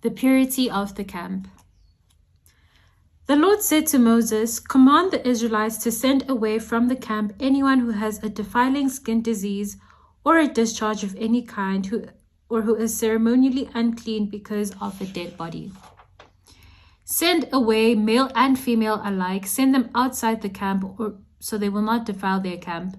The purity of the camp. The Lord said to Moses, "Command the Israelites to send away from the camp anyone who has a defiling skin disease or a discharge of any kind, who is ceremonially unclean because of a dead body. Send away male and female alike. Send them outside the camp, so they will not defile their camp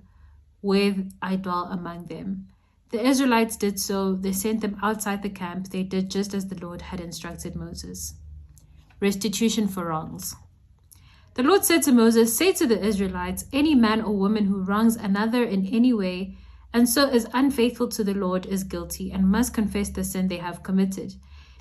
where I dwell among them." The Israelites did so. They sent them outside the camp. They did just as the Lord had instructed Moses. Restitution for wrongs. The Lord said to Moses, "Say to the Israelites, any man or woman who wrongs another in any way and so is unfaithful to the Lord is guilty and must confess the sin they have committed.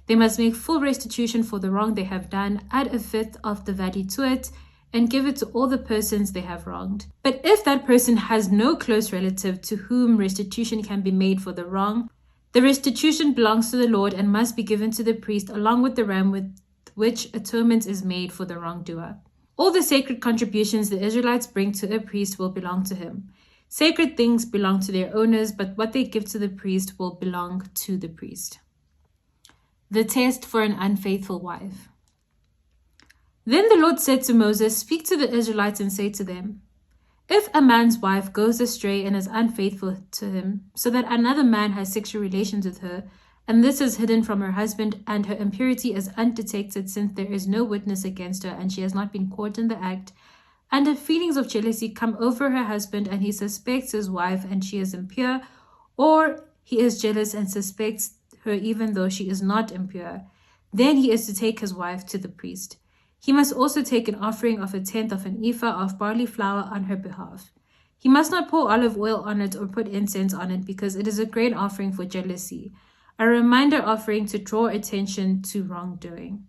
They must make full restitution for the wrong they have done, add a fifth of the value to it, and give it to all the persons they have wronged. But if that person has no close relative to whom restitution can be made for the wrong, the restitution belongs to the Lord and must be given to the priest along with the ram with which atonement is made for the wrongdoer. All the sacred contributions the Israelites bring to a priest will belong to him. Sacred things belong to their owners, but what they give to the priest will belong to the priest." The test for an unfaithful wife. Then the Lord said to Moses, "Speak to the Israelites and say to them, if a man's wife goes astray and is unfaithful to him, so that another man has sexual relations with her, and this is hidden from her husband, and her impurity is undetected since there is no witness against her and she has not been caught in the act, and her feelings of jealousy come over her husband and he suspects his wife and she is impure, or he is jealous and suspects her even though she is not impure, then he is to take his wife to the priest. He must also take an offering of 1/10 of an ephah of barley flour on her behalf. He must not pour olive oil on it or put incense on it, because it is a grain offering for jealousy, a reminder offering to draw attention to wrongdoing.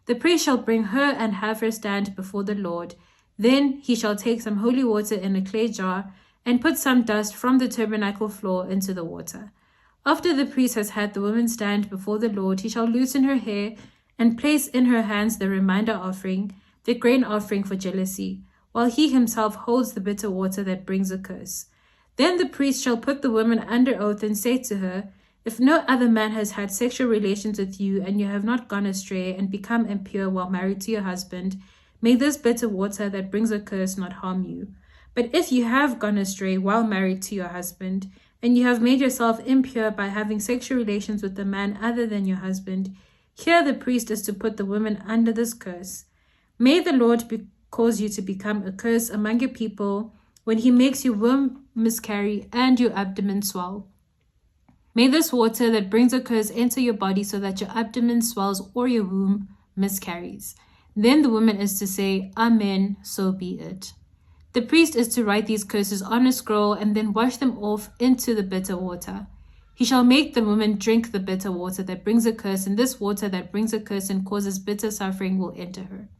The priest shall bring her and have her stand before the Lord. Then he shall take some holy water in a clay jar and put some dust from the tabernacle floor into the water. After the priest has had the woman stand before the Lord, he shall loosen her hair and place in her hands the reminder offering, the grain offering for jealousy, while he himself holds the bitter water that brings a curse. Then the priest shall put the woman under oath and say to her, if no other man has had sexual relations with you and you have not gone astray and become impure while married to your husband, may this bitter water that brings a curse not harm you. But if you have gone astray while married to your husband, and you have made yourself impure by having sexual relations with a man other than your husband, here the priest is to put the woman under this curse. May the Lord cause you to become a curse among your people when he makes your womb miscarry and your abdomen swell. May this water that brings a curse enter your body so that your abdomen swells or your womb miscarries. Then the woman is to say, Amen, so be it. The priest is to write these curses on a scroll and then wash them off into the bitter water. He shall make the woman drink the bitter water that brings a curse, and this water that brings a curse and causes bitter suffering will enter her.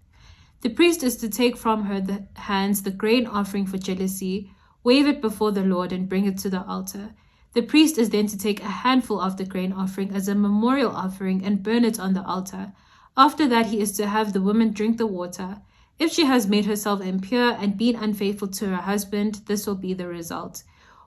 The priest is to take from her hands the grain offering for jealousy, wave it before the Lord, and bring it to the altar. The priest is then to take a handful of the grain offering as a memorial offering and burn it on the altar. After that, he is to have the woman drink the water. If she has made herself impure and been unfaithful to her husband, this will be the result.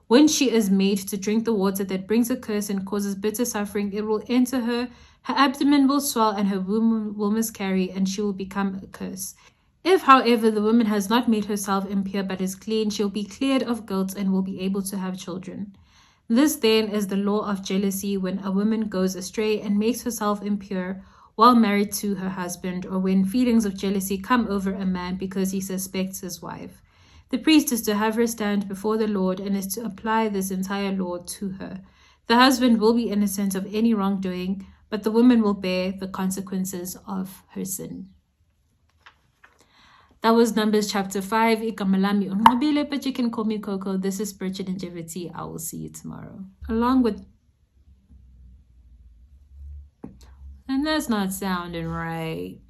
When she is made to drink the water that brings a curse and causes bitter suffering, it will enter her, her abdomen will swell, and her womb will miscarry, and she will become a curse. If, however, the woman has not made herself impure but is clean, she will be cleared of guilt and will be able to have children. This then is the law of jealousy when a woman goes astray and makes herself impure while married to her husband, or when feelings of jealousy come over a man because he suspects his wife. The priest is to have her stand before the Lord and is to apply this entire law to her. The husband will be innocent of any wrongdoing, but the woman will bear the consequences of her sin. That was Numbers chapter 5. Ikamalami unqabile, but you can call me Coco. This is Spiritual Longevity. I will see you tomorrow. Along with... And that's not sounding right.